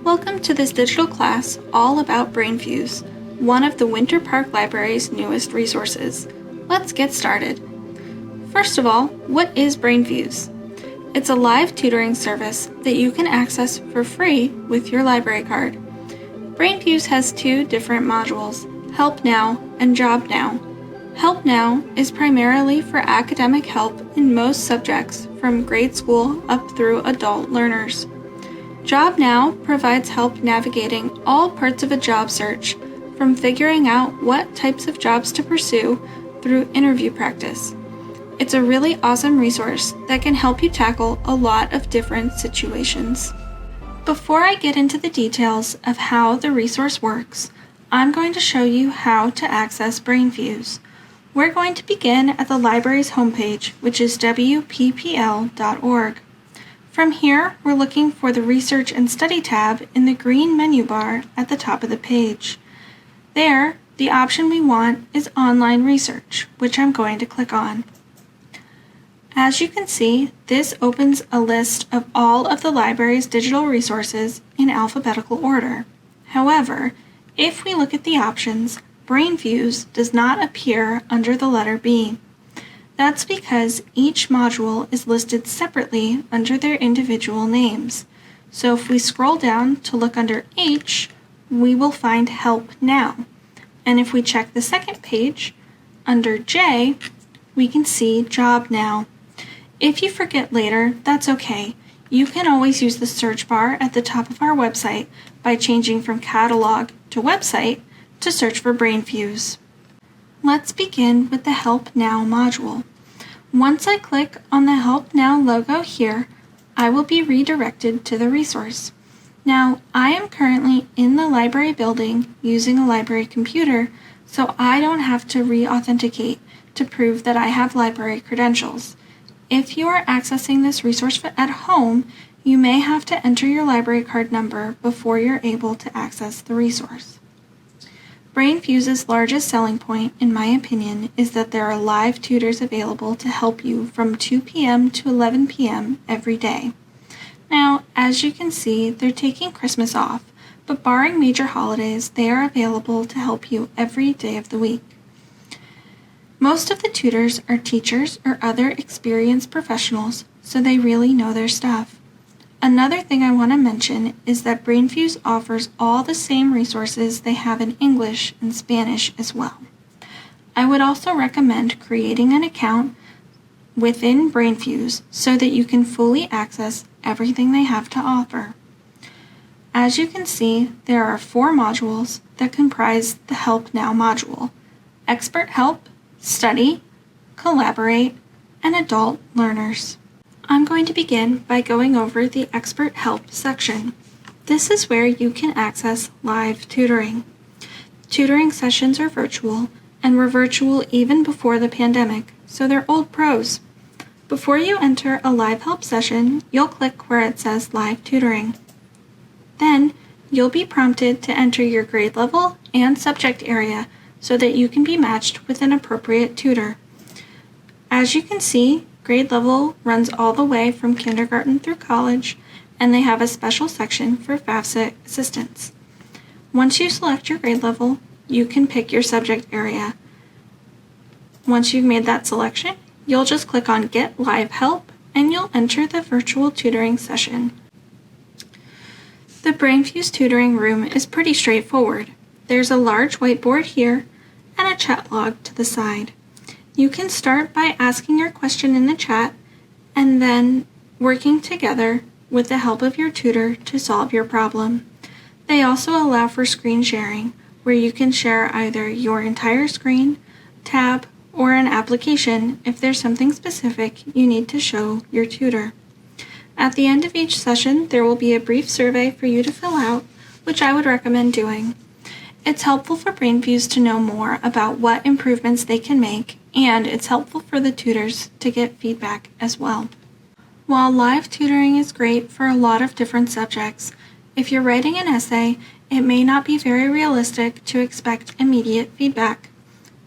Welcome to this digital class all about Brainfuse, one of the Winter Park Library's newest resources. Let's get started. First of all, what is Brainfuse? It's a live tutoring service that you can access for free with your library card. Brainfuse has two different modules, Help Now and Job Now. Help Now is primarily for academic help in most subjects from grade school up through adult learners. Job Now provides help navigating all parts of a job search, from figuring out what types of jobs to pursue through interview practice. It's a really awesome resource that can help you tackle a lot of different situations. Before I get into the details of how the resource works, I'm going to show you how to access Brainfuse. We're going to begin at the library's homepage, which is wppl.org. From here, we're looking for the Research and Study tab in the green menu bar at the top of the page. There, the option we want is Online Research, which I'm going to click on. As you can see, this opens a list of all of the library's digital resources in alphabetical order. However, if we look at the options, Brainfuse does not appear under the letter B. That's because each module is listed separately under their individual names. So if we scroll down to look under H, we will find Help Now. And if we check the second page, under J, we can see Job Now. If you forget later, that's okay. You can always use the search bar at the top of our website by changing from Catalog to Website to search for Brainfuse. Let's begin with the Help Now module. Once I click on the Help Now logo here, I will be redirected to the resource. Now, I am currently in the library building using a library computer, so I don't have to re-authenticate to prove that I have library credentials. If you are accessing this resource at home, you may have to enter your library card number before you're able to access the resource. Brainfuse's largest selling point, in my opinion, is that there are live tutors available to help you from 2 p.m. to 11 p.m. every day. Now, as you can see, they're taking Christmas off, but barring major holidays, they are available to help you every day of the week. Most of the tutors are teachers or other experienced professionals, so they really know their stuff. Another thing I want to mention is that Brainfuse offers all the same resources they have in English and Spanish as well. I would also recommend creating an account within Brainfuse so that you can fully access everything they have to offer. As you can see, there are 4 modules that comprise the Help Now module: Expert Help, Study, Collaborate, and Adult Learners. I'm going to begin by going over the Expert Help section. This is where you can access live tutoring. Tutoring sessions are virtual, and were virtual even before the pandemic, so they're old pros. Before you enter a live help session, you'll click where it says Live Tutoring. Then, you'll be prompted to enter your grade level and subject area so that you can be matched with an appropriate tutor. As you can see, grade level runs all the way from kindergarten through college, and they have a special section for FAFSA assistants. Once you select your grade level, you can pick your subject area. Once you've made that selection, you'll just click on Get Live Help, and you'll enter the virtual tutoring session. The Brainfuse tutoring room is pretty straightforward. There's a large whiteboard here and a chat log to the side. You can start by asking your question in the chat and then working together with the help of your tutor to solve your problem. They also allow for screen sharing, where you can share either your entire screen, tab, or an application if there's something specific you need to show your tutor. At the end of each session, there will be a brief survey for you to fill out, which I would recommend doing. It's helpful for Brainfuse to know more about what improvements they can make, and it's helpful for the tutors to get feedback as well. While live tutoring is great for a lot of different subjects, if you're writing an essay, it may not be very realistic to expect immediate feedback.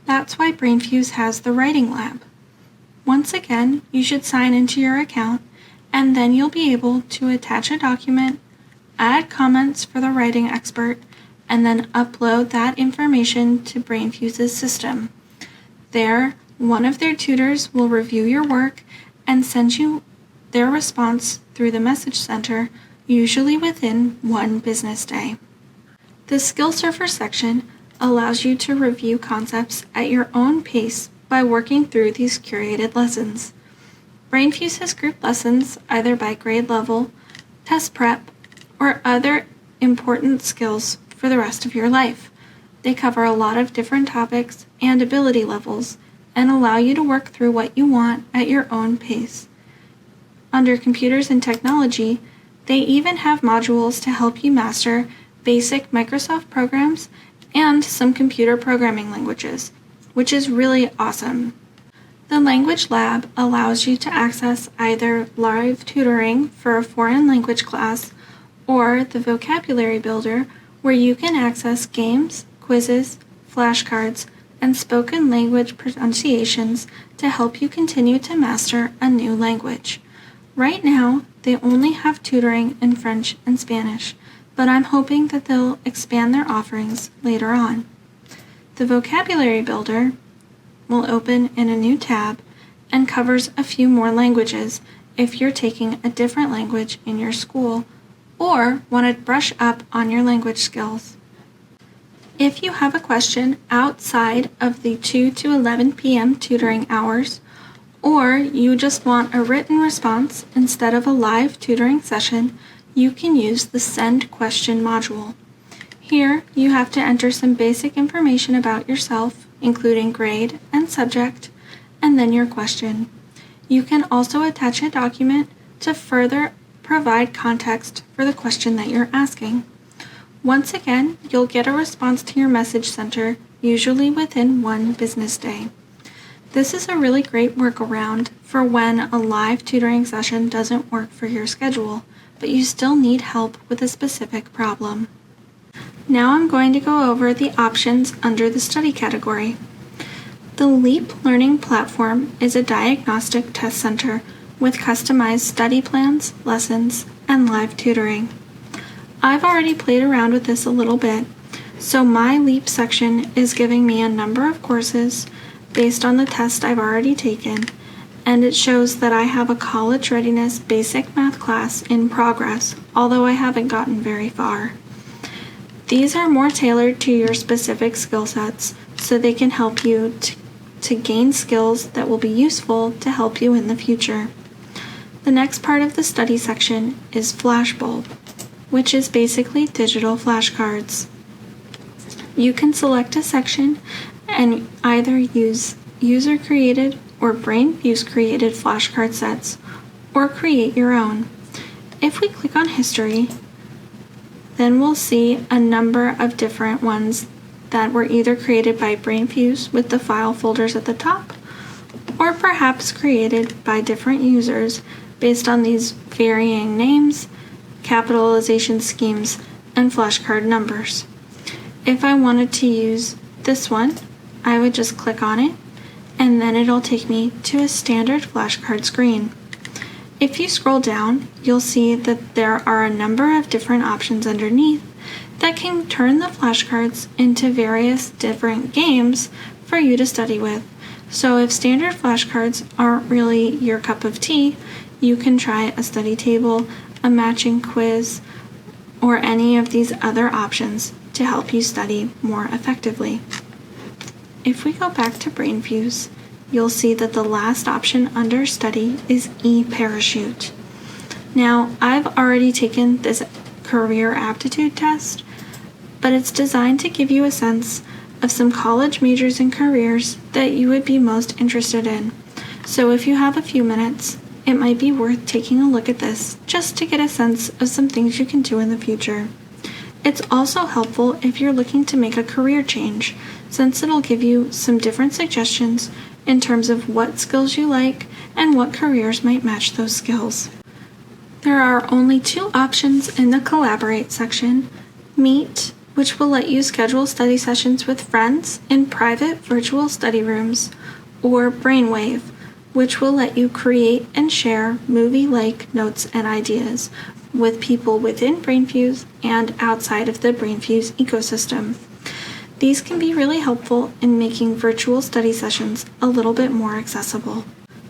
That's why Brainfuse has the Writing Lab. Once again, you should sign into your account, and then you'll be able to attach a document, add comments for the writing expert, and then upload that information to Brainfuse's system. There, one of their tutors will review your work and send you their response through the message center, usually within 1 business day. The Skill Surfer section allows you to review concepts at your own pace by working through these curated lessons. Brainfuse has grouped lessons either by grade level, test prep, or other important skills for the rest of your life. They cover a lot of different topics and ability levels and allow you to work through what you want at your own pace. Under Computers and Technology, they even have modules to help you master basic Microsoft programs and some computer programming languages, which is really awesome. The Language Lab allows you to access either live tutoring for a foreign language class or the Vocabulary Builder, where you can access games, quizzes, flashcards, and spoken language pronunciations to help you continue to master a new language. Right now, they only have tutoring in French and Spanish, but I'm hoping that they'll expand their offerings later on. The Vocabulary Builder will open in a new tab and covers a few more languages if you're taking a different language in your school or want to brush up on your language skills. If you have a question outside of the 2 to 11 p.m. tutoring hours, or you just want a written response instead of a live tutoring session, you can use the Send Question module. Here, you have to enter some basic information about yourself, including grade and subject, and then your question. You can also attach a document to further provide context for the question that you're asking. Once again, you'll get a response to your message center, usually within 1 business day. This is a really great workaround for when a live tutoring session doesn't work for your schedule, but you still need help with a specific problem. Now I'm going to go over the options under the study category. The LEAP Learning Platform is a diagnostic test center with customized study plans, lessons, and live tutoring. I've already played around with this a little bit, so my LEAP section is giving me a number of courses based on the test I've already taken, and it shows that I have a college readiness basic math class in progress, although I haven't gotten very far. These are more tailored to your specific skill sets, so they can help you to gain skills that will be useful to help you in the future. The next part of the study section is Flashbulb, which is basically digital flashcards. You can select a section and either use user-created or Brainfuse-created flashcard sets, or create your own. If we click on History, then we'll see a number of different ones that were either created by Brainfuse with the file folders at the top, or perhaps created by different users based on these varying names, capitalization schemes, and flashcard numbers. If I wanted to use this one, I would just click on it, and then it'll take me to a standard flashcard screen. If you scroll down, you'll see that there are a number of different options underneath that can turn the flashcards into various different games for you to study with. So if standard flashcards aren't really your cup of tea, you can try a study table, a matching quiz, or any of these other options to help you study more effectively. If we go back to Brainfuse, you'll see that the last option under Study is eParachute. Now, I've already taken this career aptitude test, but it's designed to give you a sense of some college majors and careers that you would be most interested in. So if you have a few minutes, it might be worth taking a look at this just to get a sense of some things you can do in the future. It's also helpful if you're looking to make a career change, since it'll give you some different suggestions in terms of what skills you like and what careers might match those skills. There are only 2 options in the Collaborate section: Meet, which will let you schedule study sessions with friends in private virtual study rooms, or Brainwave, which will let you create and share movie-like notes and ideas, with people within Brainfuse and outside of the Brainfuse ecosystem. These can be really helpful in making virtual study sessions a little bit more accessible.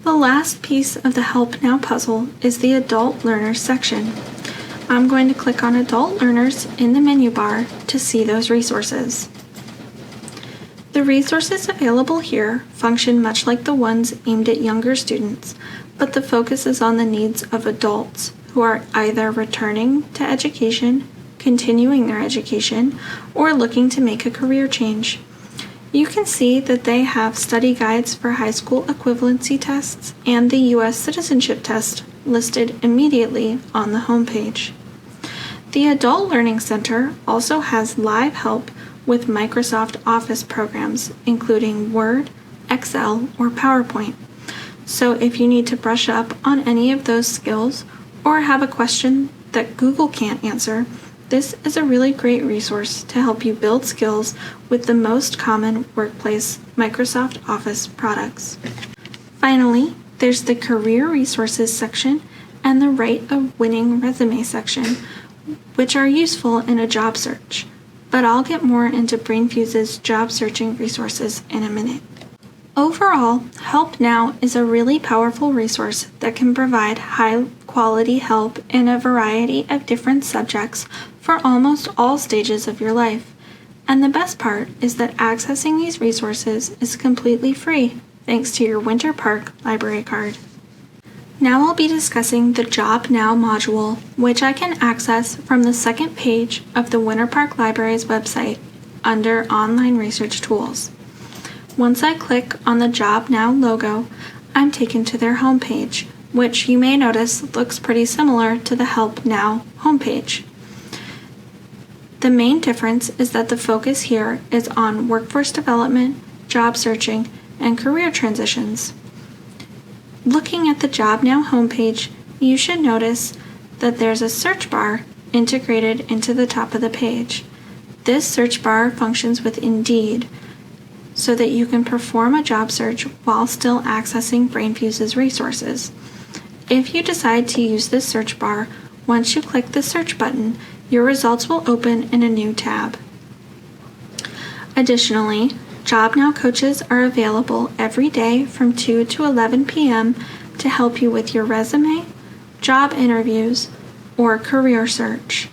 The last piece of the Help Now puzzle is the Adult Learners section. I'm going to click on Adult Learners in the menu bar to see those resources. The resources available here function much like the ones aimed at younger students, but the focus is on the needs of adults who are either returning to education, continuing their education, or looking to make a career change. You can see that they have study guides for high school equivalency tests and the U.S. citizenship test listed immediately on the homepage. The Adult Learning Center also has live help with Microsoft Office programs, including Word, Excel, or PowerPoint. So if you need to brush up on any of those skills or have a question that Google can't answer, this is a really great resource to help you build skills with the most common workplace Microsoft Office products. Finally, there's the Career Resources section and the Rate of Winning Resume section, which are useful in a job search. But I'll get more into Brainfuse's job searching resources in a minute. Overall, Help Now is a really powerful resource that can provide high-quality help in a variety of different subjects for almost all stages of your life. And the best part is that accessing these resources is completely free, thanks to your Winter Park library card. Now I'll be discussing the Job Now module, which I can access from the second page of the Winter Park Library's website under Online Research Tools. Once I click on the Job Now logo, I'm taken to their homepage, which you may notice looks pretty similar to the Help Now homepage. The main difference is that the focus here is on workforce development, job searching, and career transitions. Looking at the Job Now homepage, you should notice that there's a search bar integrated into the top of the page. This search bar functions with Indeed so that you can perform a job search while still accessing Brainfuse's resources. If you decide to use this search bar, once you click the search button, your results will open in a new tab. Additionally, Job Now coaches are available every day from 2 to 11 p.m. to help you with your resume, job interviews, or career search.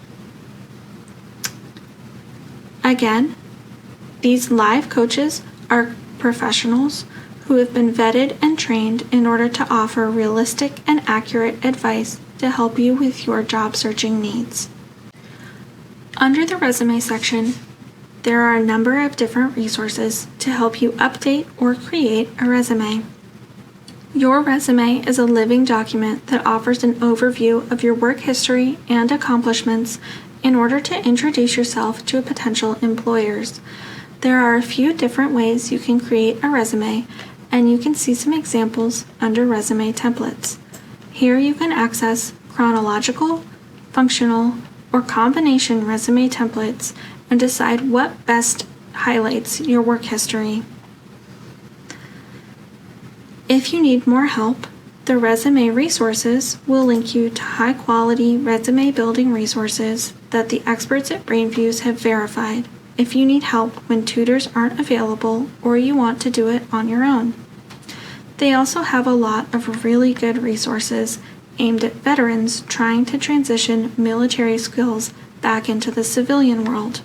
Again, these live coaches are professionals who have been vetted and trained in order to offer realistic and accurate advice to help you with your job searching needs. Under the resume section, there are a number of different resources to help you update or create a resume. Your resume is a living document that offers an overview of your work history and accomplishments in order to introduce yourself to potential employers. There are a few different ways you can create a resume, and you can see some examples under resume templates. Here you can access chronological, functional, or combination resume templates and decide what best highlights your work history. If you need more help, the resume resources will link you to high-quality resume building resources that the experts at Brainfuse have verified if you need help when tutors aren't available or you want to do it on your own. They also have a lot of really good resources aimed at veterans trying to transition military skills back into the civilian world.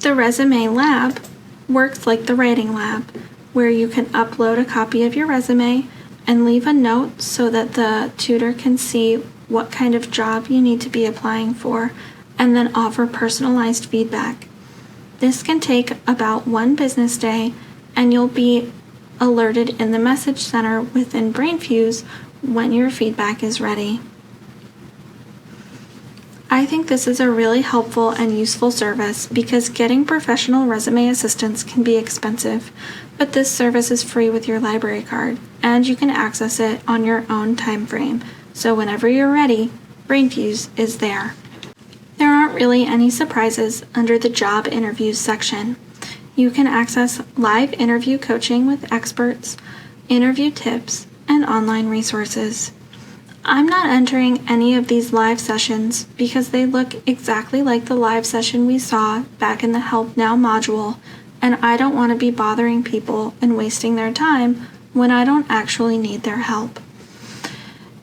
The Resume Lab works like the Writing Lab, where you can upload a copy of your resume and leave a note so that the tutor can see what kind of job you need to be applying for and then offer personalized feedback. This can take about 1 business day, and you'll be alerted in the message center within Brainfuse when your feedback is ready. I think this is a really helpful and useful service because getting professional resume assistance can be expensive, but this service is free with your library card, and you can access it on your own time frame. So whenever you're ready, Brainfuse is there. There aren't really any surprises under the job interviews section. You can access live interview coaching with experts, interview tips, and online resources. I'm not entering any of these live sessions because they look exactly like the live session we saw back in the Help Now module, and I don't want to be bothering people and wasting their time when I don't actually need their help.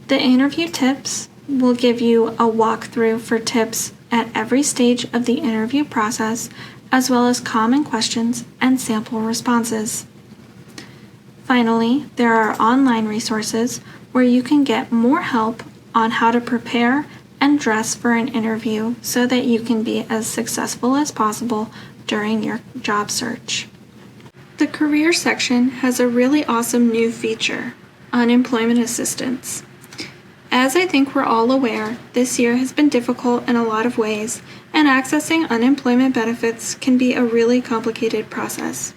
The interview tips will give you a walkthrough for tips at every stage of the interview process, as well as common questions and sample responses. Finally, there are online resources where you can get more help on how to prepare and dress for an interview so that you can be as successful as possible during your job search. The career section has a really awesome new feature, unemployment assistance. As I think we're all aware, this year has been difficult in a lot of ways, and accessing unemployment benefits can be a really complicated process.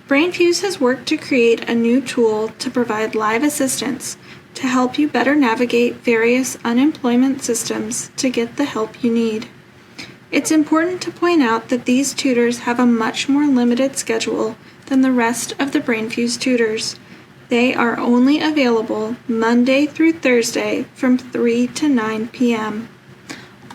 Brainfuse has worked to create a new tool to provide live assistance to help you better navigate various unemployment systems to get the help you need. It's important to point out that these tutors have a much more limited schedule than the rest of the Brainfuse tutors. They are only available Monday through Thursday from 3 to 9 p.m.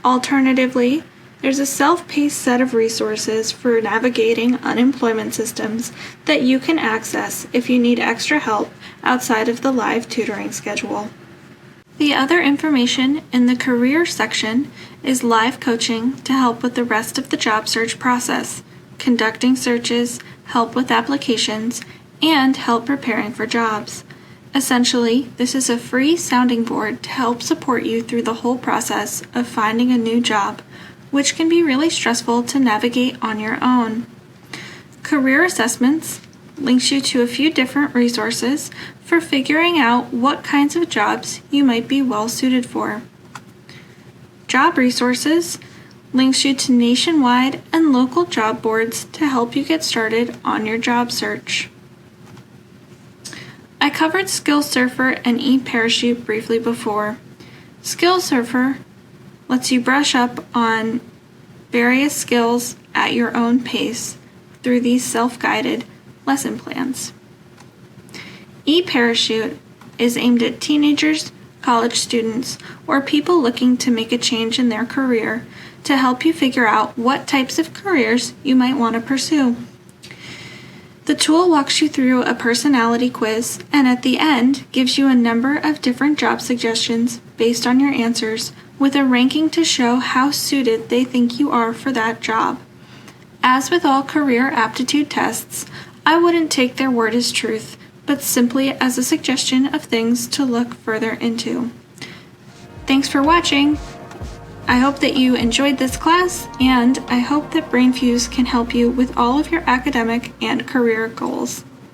Alternatively, there's a self-paced set of resources for navigating unemployment systems that you can access if you need extra help outside of the live tutoring schedule. The other information in the career section is live coaching to help with the rest of the job search process, conducting searches, help with applications, and help preparing for jobs. Essentially, this is a free sounding board to help support you through the whole process of finding a new job, which can be really stressful to navigate on your own. Career Assessments links you to a few different resources for figuring out what kinds of jobs you might be well suited for. Job Resources links you to nationwide and local job boards to help you get started on your job search. I covered SkillSurfer and eParachute briefly before. SkillSurfer lets you brush up on various skills at your own pace through these self-guided lesson plans. eParachute is aimed at teenagers, college students, or people looking to make a change in their career to help you figure out what types of careers you might want to pursue. The tool walks you through a personality quiz and at the end gives you a number of different job suggestions based on your answers with a ranking to show how suited they think you are for that job. As with all career aptitude tests, I wouldn't take their word as truth, but simply as a suggestion of things to look further into. Thanks for watching. I hope that you enjoyed this class, and I hope that Brainfuse can help you with all of your academic and career goals.